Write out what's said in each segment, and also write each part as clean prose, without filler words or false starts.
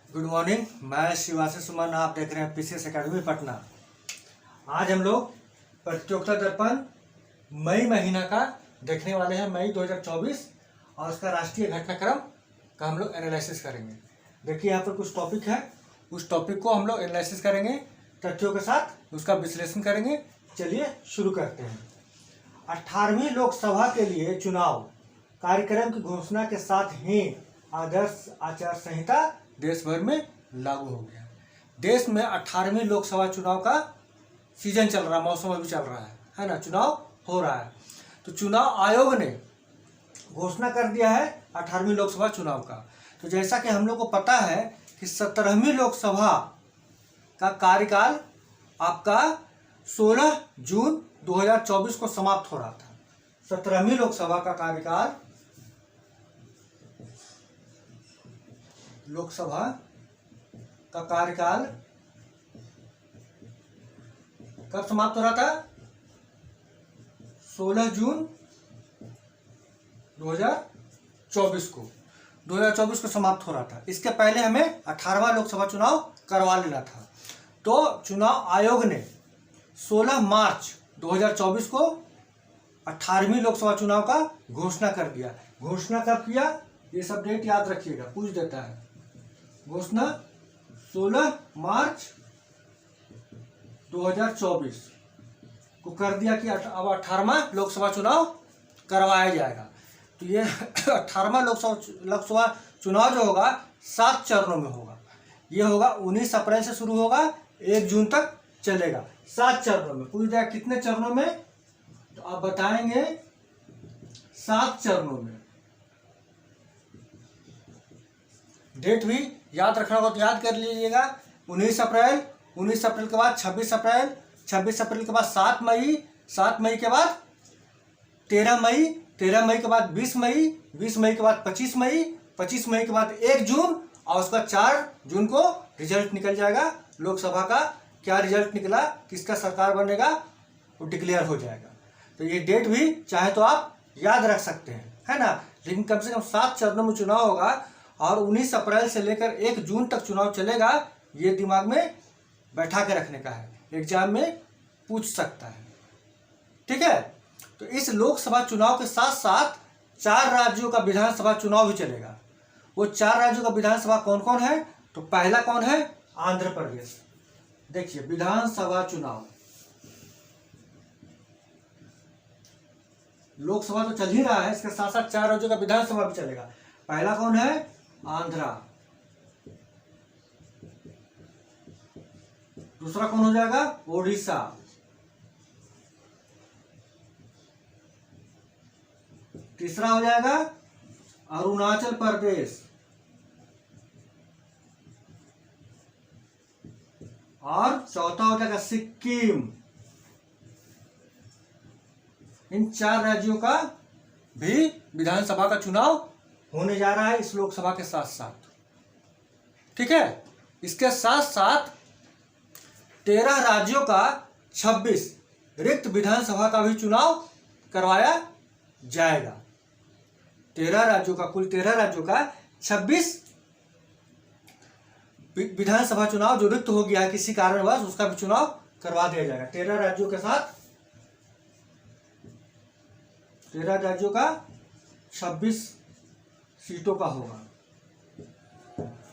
Good morning. मैं शिवाशी सुमन, आप देख रहे हैं पीसीएस एकेडमी पटना। आज हम लोग प्रतियोगिता दर्पण मई महीना का देखने वाले हैं, मई 2024, और उसका राष्ट्रीय घटनाक्रम का हम लोग एनालिसिस करेंगे। देखिए यहाँ पर कुछ टॉपिक है, उस टॉपिक को हम लोग एनालिसिस करेंगे, तथ्यों के साथ उसका विश्लेषण करेंगे। चलिए शुरू करते हैं। 18वीं लोकसभा के लिए चुनाव कार्यक्रम की घोषणा के साथ ही आदर्श आचार संहिता देश भर में लागू हो गया। देश में 18वीं लोकसभा चुनाव का सीजन चल रहा है, मौसम अभी चल रहा है ना, चुनाव हो रहा है। तो चुनाव आयोग ने घोषणा कर दिया है 18वीं लोकसभा चुनाव का। तो जैसा कि हम लोग को पता है कि 17वीं लोकसभा का कार्यकाल आपका 16 जून 2024 को समाप्त हो रहा था। 17वीं लोकसभा का कार्यकाल कब समाप्त हो रहा था? 16 जून 2024 को समाप्त हो रहा था। इसके पहले हमें 18वां लोकसभा चुनाव करवा लेना था। तो चुनाव आयोग ने 16 मार्च 2024 को 18वीं लोकसभा चुनाव का घोषणा कर दिया। घोषणा कब किया? ये सब डेट याद रखिएगा, पूछ देता है। घोषणा 16 मार्च 2024 को कर दिया कि अब 18वां लोकसभा चुनाव करवाया जाएगा। तो ये 18वां लोकसभा चुनाव जो होगा 7 चरणों में होगा। ये होगा 19 अप्रैल से शुरू होगा, 1 जून तक चलेगा। 7 चरणों में। पूछ दिया कितने चरणों में? तो आप बताएंगे 7 चरणों में। डेट भी याद रखना होगा तो याद कर लीजिएगा। 19 अप्रैल, 19 अप्रैल के बाद 26 अप्रैल, 26 अप्रैल के बाद 7 मई, 7 मई के बाद 13 मई, 13 मई के बाद 20 मई, 20 मई के बाद 25 मई, 25 मई के बाद 1 जून, और उसका 4 जून को रिजल्ट निकल जाएगा लोकसभा का। क्या रिजल्ट निकला, किसका सरकार बनेगा, वो डिक्लेयर हो जाएगा। तो ये डेट भी चाहे तो आप याद रख सकते हैं, है ना। लेकिन कम से कम 7 चरणों में चुनाव होगा और 19 अप्रैल से लेकर 1 जून तक चुनाव चलेगा। ये दिमाग में बैठा के रखने का है, एग्जाम में पूछ सकता है। ठीक है। तो इस लोकसभा चुनाव के साथ साथ 4 राज्यों का विधानसभा चुनाव भी चलेगा। वो 4 राज्यों का विधानसभा कौन कौन है? तो पहला कौन है? आंध्र प्रदेश। देखिए विधानसभा चुनाव, लोकसभा तो चल ही रहा है, इसके साथ साथ 4 राज्यों का विधानसभा भी चलेगा। पहला कौन है? आंध्रा। दूसरा कौन हो जाएगा? ओडिशा। तीसरा हो जाएगा अरुणाचल प्रदेश, और चौथा हो जाएगा सिक्किम। इन 4 राज्यों का भी विधानसभा का चुनाव होने जा रहा है इस लोकसभा के साथ साथ। ठीक है। इसके साथ साथ 13 राज्यों का 26 रिक्त विधानसभा का भी चुनाव करवाया जाएगा। 13 राज्यों का, कुल 13 राज्यों का 26 विधानसभा चुनाव जो रिक्त हो गया है किसी कारणवश, उसका भी चुनाव करवा दिया जाएगा। 13 राज्यों के साथ 13 राज्यों का 26 सीटों का होगा,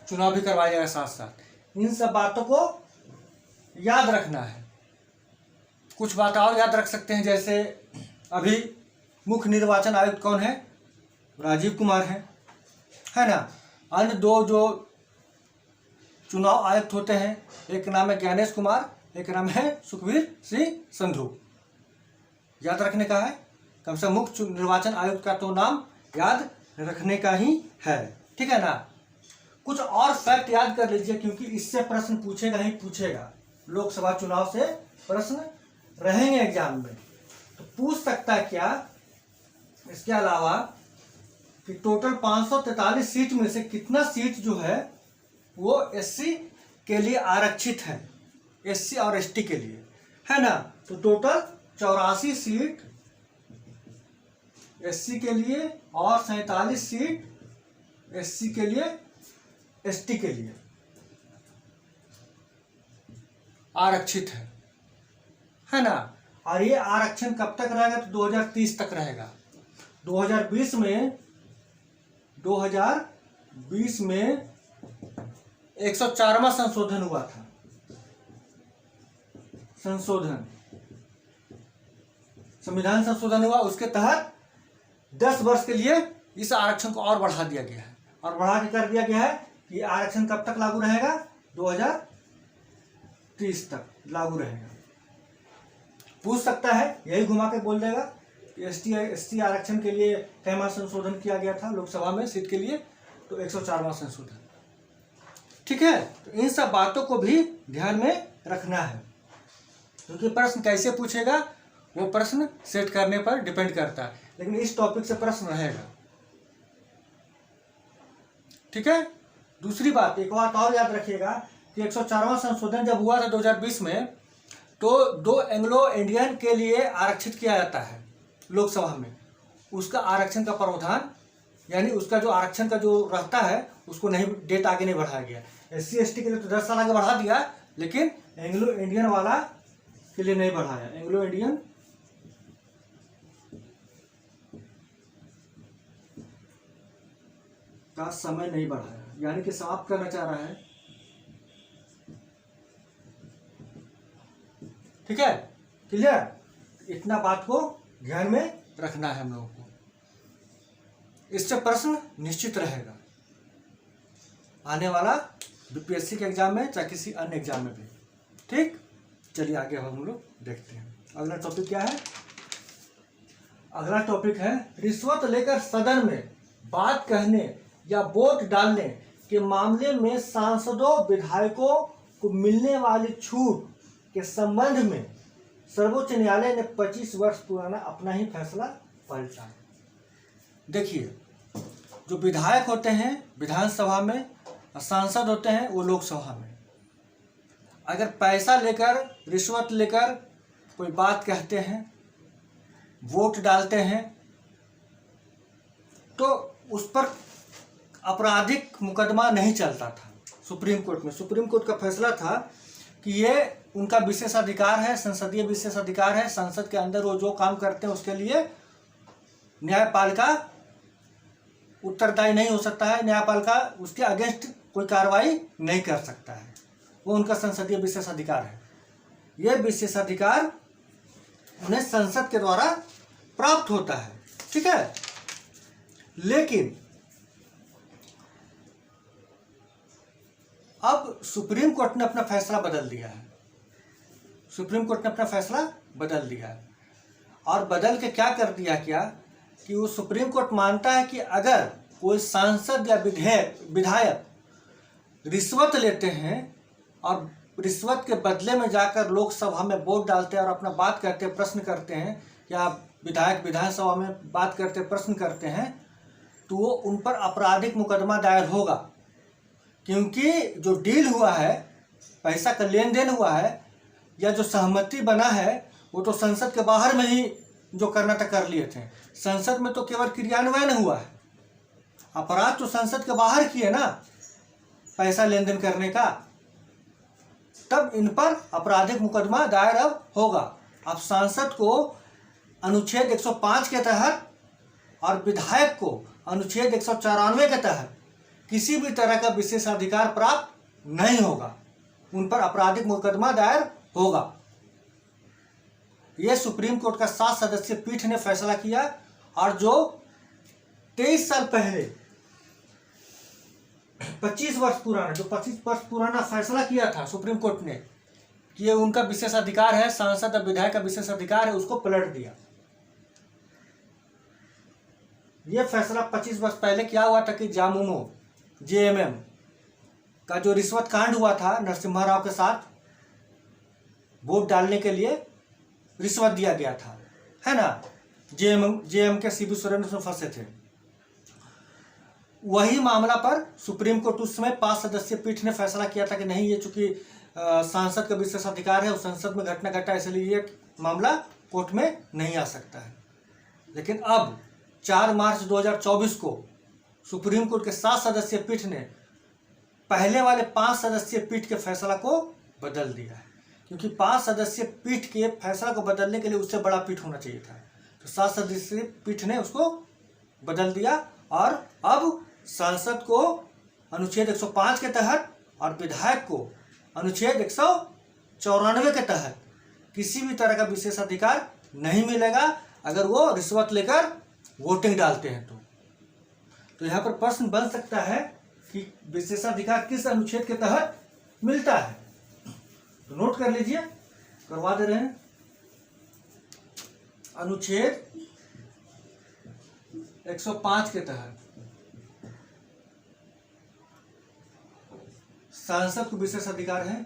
चुनाव भी करवाया जाएगा साथ साथ। इन सब बातों को याद रखना है। कुछ बात और याद रख सकते हैं, जैसे अभी मुख्य निर्वाचन आयुक्त कौन है? राजीव कुमार है ना। अन्य 2 जो चुनाव आयुक्त होते हैं, एक नाम है ज्ञानेश कुमार, एक नाम है सुखबीर सिंह संधू। याद रखने का है, कम से कम मुख्य निर्वाचन आयुक्त का तो नाम याद रखने का ही है। ठीक है ना। कुछ और फैक्ट याद कर लीजिए, क्योंकि इससे प्रश्न पूछेगा ही पूछेगा। लोकसभा चुनाव से प्रश्न रहेंगे एग्जाम में, तो पूछ सकता है क्या इसके अलावा कि टोटल 543 सीट में से कितना सीट जो है वो एससी के लिए आरक्षित है, एससी और एसटी के लिए, है ना। तो टोटल 84 सीट एससी के लिए और 47 सीट एससी के लिए, एसटी के लिए। आरक्षित है ना। और ये आरक्षण कब तक रहेगा, तो 2030 तक रहेगा। 2020 में 104वां संशोधन हुआ था। संविधान संशोधन हुआ, उसके तहत 10 वर्ष के लिए इस आरक्षण को और बढ़ा दिया गया है, और बढ़ा के कर दिया गया है कि आरक्षण कब तक लागू रहेगा, 2030 तक लागू रहेगा। पूछ सकता है, यही घुमा के बोल देगा कि एसटी आरक्षण के लिए कैमा संशोधन किया गया था लोकसभा में सीट के लिए, तो 104वां संशोधन। ठीक है, तो इन सब बातों को भी ध्यान में रखना है, क्योंकि प्रश्न कैसे पूछेगा वो प्रश्न सेट करने पर डिपेंड करता है, लेकिन इस टॉपिक से प्रश्न रहेगा। ठीक है। दूसरी बात, एक बात और याद रखिएगा कि 104वां संशोधन जब हुआ था 2020 में, तो 2 एंग्लो इंडियन के लिए आरक्षित किया जाता है लोकसभा में। उसका आरक्षण का प्रावधान, यानी उसका जो आरक्षण का जो रहता है उसको नहीं, डेट आगे नहीं बढ़ाया गया। SC ST के लिए तो 10 साल आगे बढ़ा दिया, लेकिन एंग्लो इंडियन वाला के लिए नहीं बढ़ाया। एंग्लो इंडियन का समय नहीं बढ़ाया, यानी कि समाप्त करना चाह रहा है। ठीक है, क्लियर। इतना बात को ध्यान में रखना है हम लोगों को, इससे प्रश्न निश्चित रहेगा आने वाला BPSC के एग्जाम में, चाहे किसी अन्य एग्जाम में भी। ठीक, चलिए आगे हम लोग देखते हैं। अगला टॉपिक क्या है, अगला टॉपिक है रिश्वत लेकर सदन में बात कहने या वोट डालने के मामले में सांसदों विधायकों को मिलने वाली छूट के संबंध में सर्वोच्च न्यायालय ने 25 वर्ष पुराना अपना ही फैसला पलटा। देखिए, जो विधायक होते हैं विधानसभा में और सांसद होते हैं वो लोकसभा में, अगर पैसा लेकर, रिश्वत लेकर कोई बात कहते हैं, वोट डालते हैं, तो उस पर आपराधिक मुकदमा नहीं चलता था सुप्रीम कोर्ट में। सुप्रीम कोर्ट का फैसला था कि ये उनका विशेष अधिकार है, संसदीय विशेष अधिकार है, संसद के अंदर वो जो काम करते हैं उसके लिए न्यायपालिका उत्तरदायी नहीं हो सकता है, न्यायपालिका उसके अगेंस्ट कोई कार्रवाई नहीं कर सकता है, वो उनका संसदीय विशेष अधिकार है। ये विशेष अधिकार उन्हें संसद के द्वारा प्राप्त होता है। ठीक है, लेकिन अब सुप्रीम कोर्ट ने अपना फैसला बदल दिया है। सुप्रीम कोर्ट ने अपना फैसला बदल दिया है, और बदल के क्या कर दिया कि वो सुप्रीम कोर्ट मानता है कि अगर कोई सांसद या विधायक रिश्वत लेते हैं और रिश्वत के बदले में जाकर लोकसभा में वोट डालते हैं और अपना बात करते, प्रश्न करते हैं, या विधायक विधानसभा में बात करते, प्रश्न करते हैं, तो वो उन पर आपराधिक मुकदमा दायर होगा, क्योंकि जो डील हुआ है, पैसा का लेन देन हुआ है, या जो सहमति बना है, वो तो संसद के बाहर में ही जो करना था कर लिए थे। संसद में तो केवल क्रियान्वयन हुआ है, अपराध तो संसद के बाहर किए ना, पैसा लेन देन करने का। तब इन पर आपराधिक मुकदमा दायर अब होगा। अब सांसद को अनुच्छेद 105 के तहत और विधायक को अनुच्छेद 194 के तहत किसी भी तरह का विशेषाधिकार प्राप्त नहीं होगा, उन पर आपराधिक मुकदमा दायर होगा। यह सुप्रीम कोर्ट का 7 सदस्यीय पीठ ने फैसला किया, और जो 23 साल पहले 25 वर्ष पुराना, जो 25 वर्ष पुराना फैसला किया था सुप्रीम कोर्ट ने कि ये उनका विशेष अधिकार है, सांसद और विधायक का विशेष अधिकार है, उसको पलट दिया। यह फैसला 25 वर्ष पहले क्या हुआ था कि जामुमो JMM का जो रिश्वत कांड हुआ था नरसिम्हा राव के साथ, वोट डालने के लिए रिश्वत दिया गया था, है ना। JM के CB सोरेन उसमें फंसे थे। वही मामला पर सुप्रीम कोर्ट उस समय 5 सदस्यीय पीठ ने फैसला किया था कि नहीं, ये चूंकि सांसद का विशेष अधिकार है, उस संसद में घटना घटा, इसलिए ये मामला कोर्ट में नहीं आ सकता है। लेकिन अब 4 मार्च 2024 को सुप्रीम कोर्ट के 7 सदस्यीय पीठ ने पहले वाले 5 सदस्यीय पीठ के फैसला को बदल दिया है। क्योंकि 5 सदस्यीय पीठ के फैसला को बदलने के लिए उससे बड़ा पीठ होना चाहिए था। तो 7 सदस्यीय पीठ ने उसको बदल दिया और अब सांसद को अनुच्छेद 105 के तहत और विधायक को अनुच्छेद 194 के तहत किसी भी तरह का विशेषाधिकार नहीं मिलेगा अगर वो रिश्वत लेकर वोटिंग डालते हैं। तो यहाँ पर प्रश्न बन सकता है कि विशेषाधिकार किस अनुच्छेद के तहत मिलता है। तो नोट कर लीजिए, करवा दे रहे हैं। अनुच्छेद 105 के तहत सांसद को विशेष अधिकार है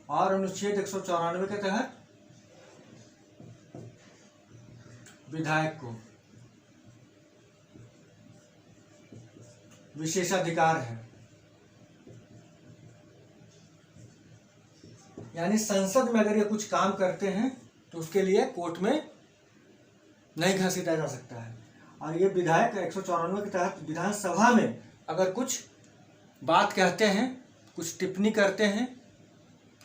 और अनुच्छेद 194 के तहत विधायक को विशेषाधिकार है। यानी संसद में अगर ये कुछ काम करते हैं तो उसके लिए कोर्ट में नहीं घसीटा जा सकता है। और ये विधायक 194 के तहत विधानसभा में अगर कुछ बात कहते हैं, कुछ टिप्पणी करते हैं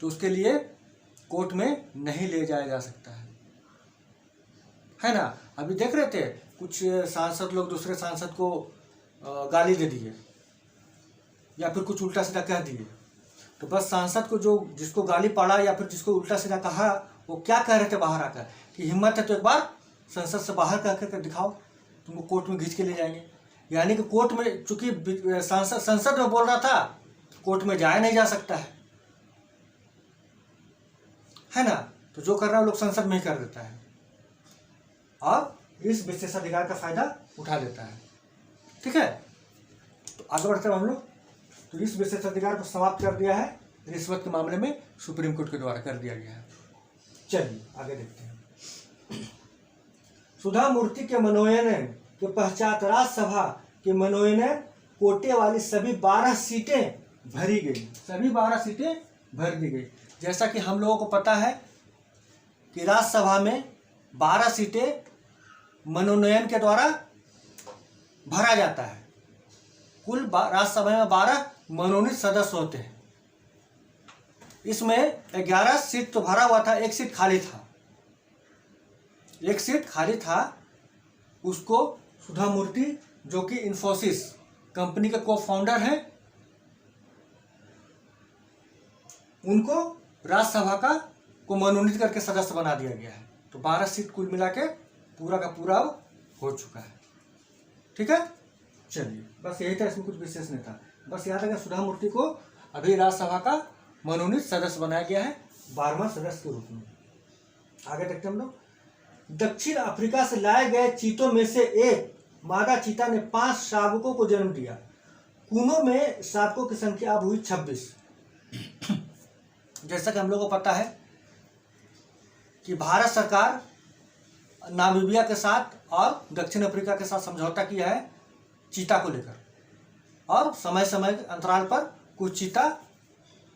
तो उसके लिए कोर्ट में नहीं ले जाया जा सकता है ना। अभी देख रहे थे कुछ सांसद लोग दूसरे सांसद को गाली दे दिए या फिर कुछ उल्टा सीधा कह दिए, तो बस सांसद को जो जिसको गाली पड़ा या फिर जिसको उल्टा सीधा कहा वो क्या कह रहे थे बाहर आकर कि हिम्मत है तो एक बार संसद से बाहर कह कर दिखाओ, तुमको कोर्ट में खींच के ले जाएंगे। यानी कि कोर्ट में चूंकि संसद में बोल रहा था, कोर्ट में जाया नहीं जा सकता है ना। तो जो कर रहा है वो लोग संसद में ही कर देता है और इस विशेषाधिकार का फायदा उठा लेता है। ठीक है, तो आगे बढ़ते हैं हम लोग। तो इस विशेषाधिकार को समाप्त कर दिया है रिश्वत के मामले में, सुप्रीम कोर्ट के द्वारा कर दिया गया है। चलिए आगे देखते हैं। सुधा मूर्ति के मनोनयन के पश्चात राज्यसभा के मनोनयन कोटे वाली सभी 12 सीटें भरी गई, सभी 12 सीटें भर दी गई। जैसा कि हम लोगों को पता है कि राज्यसभा में 12 सीटें मनोनयन के द्वारा भरा जाता है। कुल राज्यसभा में 12 मनोनीत सदस्य होते हैं। इसमें 11 सीट तो भरा हुआ था, एक सीट खाली था, एक सीट खाली था। उसको सुधा मूर्ति जो कि इन्फोसिस कंपनी के को फाउंडर हैं, उनको राज्यसभा का को मनोनीत करके सदस्य बना दिया गया है। तो 12 सीट कुल मिला के पूरा का पूरा हो चुका है। ठीक है, चलिए बस यही था, इसमें कुछ विशेष नहीं था। बस याद रखिए सुधा मूर्ति को अभी राज्यसभा का मनोनीत सदस्य बनाया गया है 12वां सदस्य के रूप में। आगे देखते हैं हम लोग। दक्षिण अफ्रीका से लाए गए चीतों में से एक मादा चीता ने 5 शावकों को जन्म दिया। कूनों में शावकों की संख्या अब हुई 26। जैसा कि हम लोगों को पता है कि भारत सरकार नामीबिया के साथ और दक्षिण अफ्रीका के साथ समझौता किया है चीता को लेकर, और समय समय के अंतराल पर कुछ चीता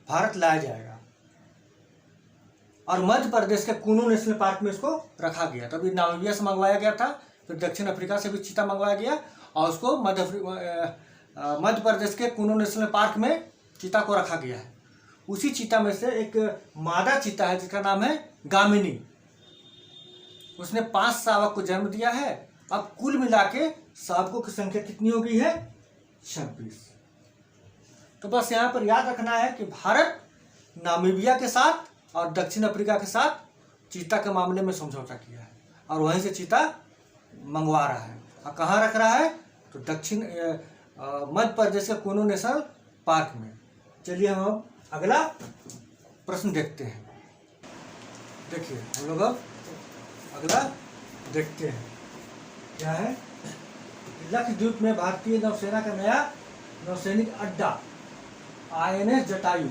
भारत लाया जाएगा। और मध्य प्रदेश के कूनू नेशनल पार्क में इसको रखा गया। तभी नामीबिया से मंगवाया गया था, फिर दक्षिण अफ्रीका से भी चीता मंगवाया गया और उसको मध्य प्रदेश के कूनू नेशनल पार्क में चीता को रखा गया है। उसी चीता में से एक मादा चीता है जिसका नाम है गामिनी। उसने 5 शावक को जन्म दिया है। अब कुल मिला के शावकों की संख्या कितनी हो गई है? 26। तो बस यहाँ पर याद रखना है कि भारत नामीबिया के साथ और दक्षिण अफ्रीका के साथ चीता के मामले में समझौता किया है और वहीं से चीता मंगवा रहा है। और कहाँ रख रहा है? तो दक्षिण मध्य प्रदेश के कूनू नेशनल पार्क में। चलिए हम अगला प्रश्न देखते हैं। देखिए हम लोग अब अगला देखते हैं क्या है। लक्षद्वीप में भारतीय नौसेना का नया नौसैनिक अड्डा INS जटायु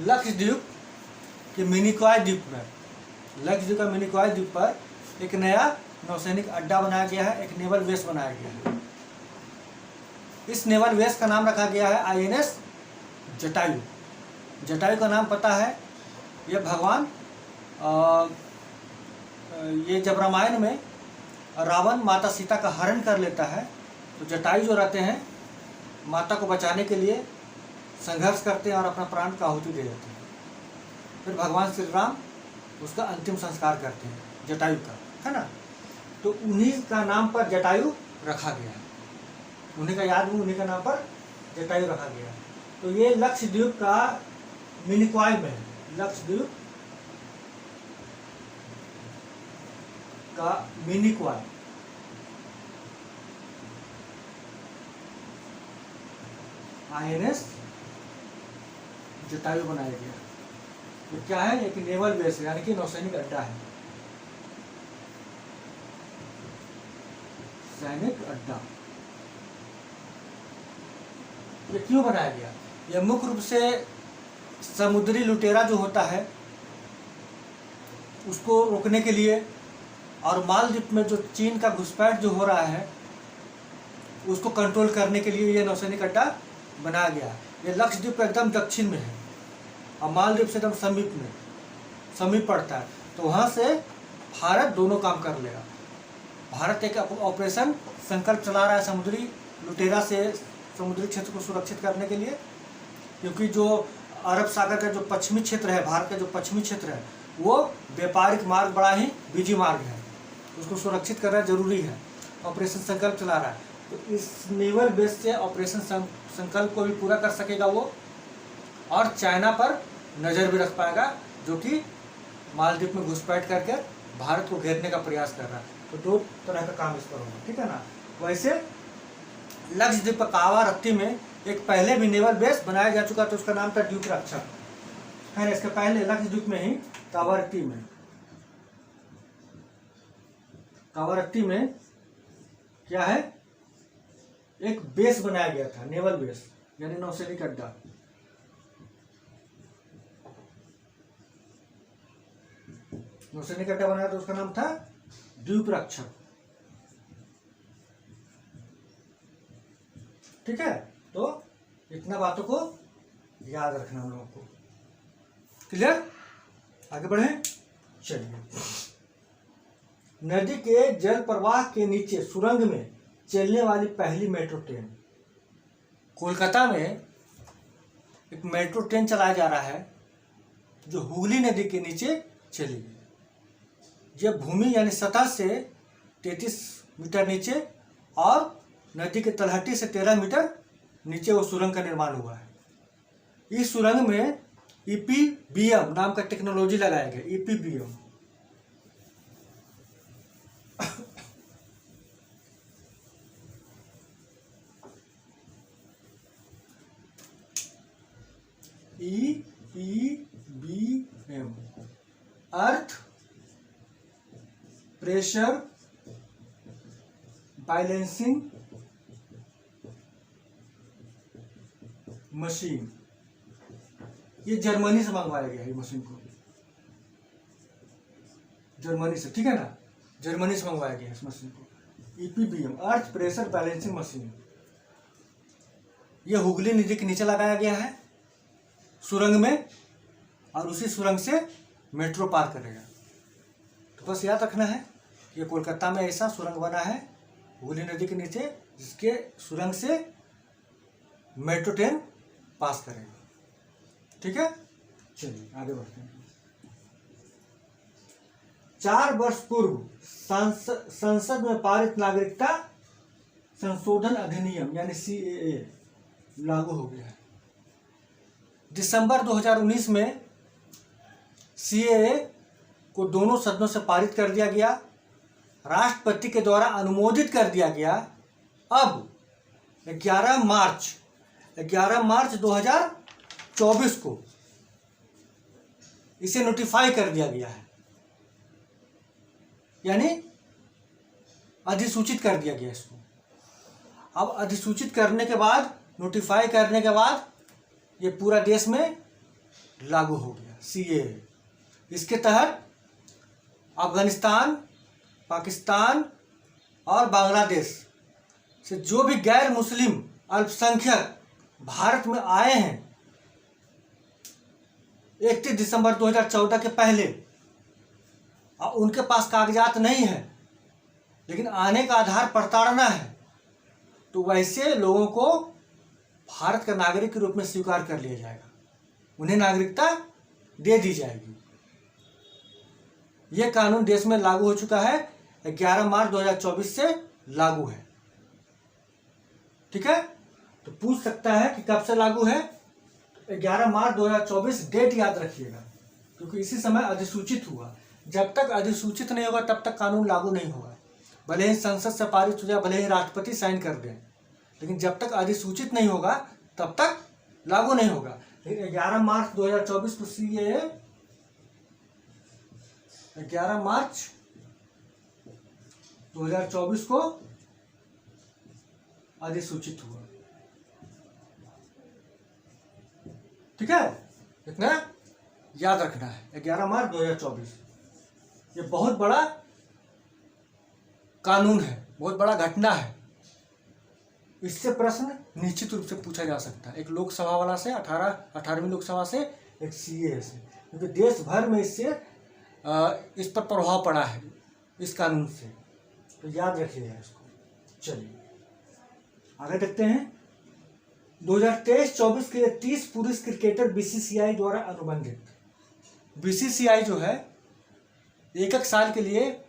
लक्षद्वीप के मिनिकॉय द्वीप में, लक्षद्वीप का मिनिकॉय द्वीप पर एक नया नौसैनिक अड्डा बनाया गया है, एक नेवल बेस बनाया गया है। इस नेवल बेस का नाम रखा गया है INS जटायु। जटायु का नाम पता है, यह भगवान ये जब रामायण में रावण माता सीता का हरण कर लेता है तो जटायु जो रहते हैं माता को बचाने के लिए संघर्ष करते हैं और अपना प्राण का आहुति दे देते हैं। फिर भगवान श्री राम उसका अंतिम संस्कार करते हैं जटायु का, है ना। तो उन्हीं का नाम पर जटायु रखा गया है, उन्हीं का याद में उन्हीं का नाम पर जटायु रखा गया है। तो ये लक्षद्वीप का मिनिकॉय में है, लक्षद्वीप का मिनिकॉय। INS जटायु बनाया गया। तो क्या है, एक नेवल बेस यानी कि नौसैनिक अड्डा है, सैनिक अड्डा। ये क्यों बनाया गया? यह मुख्य रूप से समुद्री लुटेरा जो होता है उसको रोकने के लिए, और मालदीव में जो चीन का घुसपैठ जो हो रहा है उसको कंट्रोल करने के लिए ये नौसैनिक अड्डा बनाया गया। ये लक्षद्वीप एकदम दक्षिण में है और मालदीव से एकदम समीप पड़ता है। तो वहाँ से भारत दोनों काम कर लेगा। भारत एक ऑपरेशन संकल्प चला रहा है समुद्री लुटेरा से समुद्री क्षेत्र को सुरक्षित करने के लिए, क्योंकि जो अरब सागर का जो पश्चिमी क्षेत्र है, भारत का जो पश्चिमी क्षेत्र है, वो व्यापारिक मार्ग बड़ा ही बिजी मार्ग है, उसको सुरक्षित करना जरूरी है। ऑपरेशन संकल्प चला रहा है, तो इस नेवल बेस से ऑपरेशन संकल्प को भी पूरा कर सकेगा वो, और चाइना पर नज़र भी रख पाएगा जो कि मालदीव में घुसपैठ करके भारत को घेरने का प्रयास कर रहा है। तो दो तरह का काम इस पर होगा, ठीक है ना। वैसे लक्षद्वीप कावारत्ती में एक पहले भी नेवल बेस बनाया जा चुका, तो उसका नाम था द्वीप रक्षक, है ना। इसके पहले लक्षद्वीप में ही कावारत्ती में क्या है, एक बेस बनाया गया था, नेवल बेस यानी नौसैनिक अड्डा। नौसैनिक अड्डा बनाया तो उसका नाम था द्वीप रक्षक, ठीक है। तो इतना बातों को याद रखना हम लोगों को, क्लियर। आगे बढ़े, चलिए। नदी के जल प्रवाह के नीचे सुरंग में चलने वाली पहली मेट्रो ट्रेन। कोलकाता में एक मेट्रो ट्रेन चलाया जा रहा है जो हुगली नदी के नीचे चलेगी। यह भूमि यानी सतह से 33 मीटर नीचे और नदी के तलहटी से 13 मीटर नीचे वो सुरंग का निर्माण हुआ है। इस सुरंग में EPBM नाम का टेक्नोलॉजी लगाया गया। EPBM EPBM earth pressure balancing machine. ये जर्मनी से मंगवाया गया है, ये मशीन को जर्मनी से, ठीक है ना, जर्मनी से मंगवाया गया है इस मशीन को। EPBM earth pressure balancing machine. ये हुगली नदी के नीचे लगाया गया है सुरंग में, और उसी सुरंग से मेट्रो पार करेगा। तो बस याद रखना है, ये कोलकाता में ऐसा सुरंग बना है हुगली नदी के नीचे, जिसके सुरंग से मेट्रो ट्रेन पास करेगा, ठीक है। चलिए आगे बढ़ते हैं। 4 वर्ष पूर्व संसद में पारित नागरिकता संशोधन अधिनियम यानी CAA लागू हो गया है। दिसंबर 2019 में CAA को दोनों सदनों से पारित कर दिया गया, राष्ट्रपति के द्वारा अनुमोदित कर दिया गया। अब 11 मार्च 2024 को इसे नोटिफाई कर दिया गया है, यानी अधिसूचित कर दिया गया इसको। अब अधिसूचित करने के बाद, नोटिफाई करने के बाद ये पूरा देश में लागू हो गया CAA। इसके तहत अफगानिस्तान, पाकिस्तान और बांग्लादेश से जो भी गैर मुस्लिम अल्पसंख्यक भारत में आए हैं 31 दिसंबर 2014 के पहले, और उनके पास कागजात नहीं है लेकिन आने का आधार प्रताड़ना है, तो वैसे लोगों को भारत का नागरिक के रूप में स्वीकार कर लिया जाएगा, उन्हें नागरिकता दे दी जाएगी। यह कानून देश में लागू हो चुका है, 11 मार्च 2024 से लागू है। ठीक है, तो पूछ सकता है कि कब से लागू है। 11 मार्च 2024 डेट याद रखिएगा, क्योंकि इसी समय अधिसूचित हुआ। जब तक अधिसूचित नहीं होगा तब तक कानून लागू नहीं होगा। भले ही संसद से पारित हो जाए, भले ही राष्ट्रपति साइन कर दें, लेकिन जब तक अधिसूचित नहीं होगा तब तक लागू नहीं होगा। लेकिन 11 मार्च 2024 को सीएए 11 मार्च 2024 को अधिसूचित हुआ। ठीक है, इतना याद रखना है। 11 मार्च 2024 ये बहुत बड़ा कानून है, बहुत बड़ा घटना है। इससे प्रश्न निश्चित रूप से पूछा जा सकता है, एक लोकसभा वाला से 18वीं लोकसभा से, एक सीए से, क्योंकि देश भर में इससे इस पर प्रभाव पड़ा है इस कानून से, तो याद रखिएगा इसको। चलिए आगे देखते हैं। 2023-24 के लिए 30 पुरुष क्रिकेटर बीसीसीआई द्वारा अनुबंधित। बीसीसीआई जो है एक साल के लिए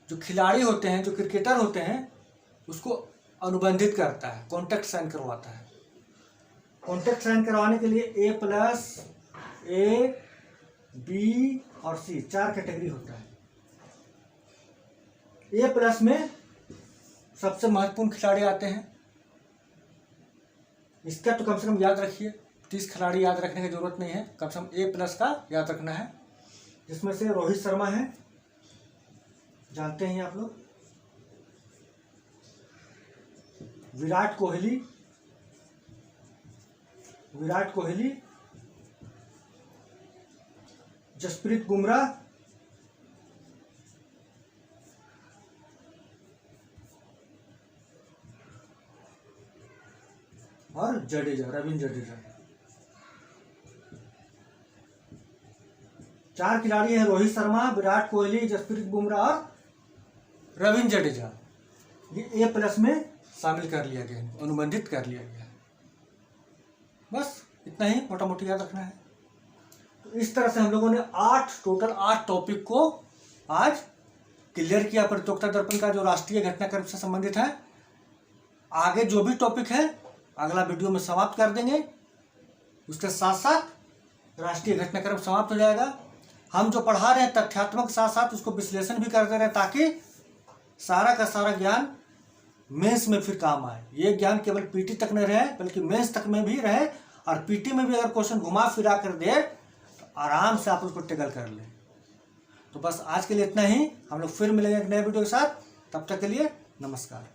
जो खिलाड़ी होते हैं, जो क्रिकेटर होते हैं, उसको अनुबंधित करता है, कॉन्ट्रैक्ट साइन करवाता है। कॉन्ट्रैक्ट साइन करवाने के लिए A+, A, B और C 4 कैटेगरी होता है। A+ में सबसे महत्वपूर्ण खिलाड़ी आते हैं। इसका तो कम से कम याद रखिए, 30 खिलाड़ी याद रखने की जरूरत नहीं है, कम से कम A+ का याद रखना है, जिसमें से रोहित शर्मा है, जानते हैं आप लोग, विराट कोहली, जसप्रीत बुमराह, और जडेजा, रविंद्र जडेजा। 4 खिलाड़ी हैं, रोहित शर्मा, विराट कोहली, जसप्रीत बुमराह और रविंद्र जडेजा। ये A+ में शामिल कर लिया गया, अनुबंधित कर लिया गया। बस इतना ही मोटा मोटी याद रखना है। तो इस तरह से हम लोगों ने टोटल 8 टॉपिक को आज क्लियर किया प्रतियोगिता दर्पण का, जो राष्ट्रीय घटनाक्रम से संबंधित है। आगे जो भी टॉपिक है अगला वीडियो में समाप्त कर देंगे, उसके साथ साथ राष्ट्रीय घटनाक्रम समाप्त हो जाएगा। हम जो पढ़ा रहे हैं तथ्यात्मक साथ साथ उसको विश्लेषण भी करते रहे, ताकि सारा का सारा ज्ञान मेंस में फिर काम आए। ये ज्ञान केवल पीटी तक नहीं रहे, बल्कि मेंस तक में भी रहे, और पीटी में भी अगर क्वेश्चन घुमा फिरा कर दे तो आराम से आप उसको टेकल कर लें। तो बस आज के लिए इतना ही, हम लोग फिर मिलेंगे एक नए वीडियो के साथ। तब तक के लिए नमस्कार।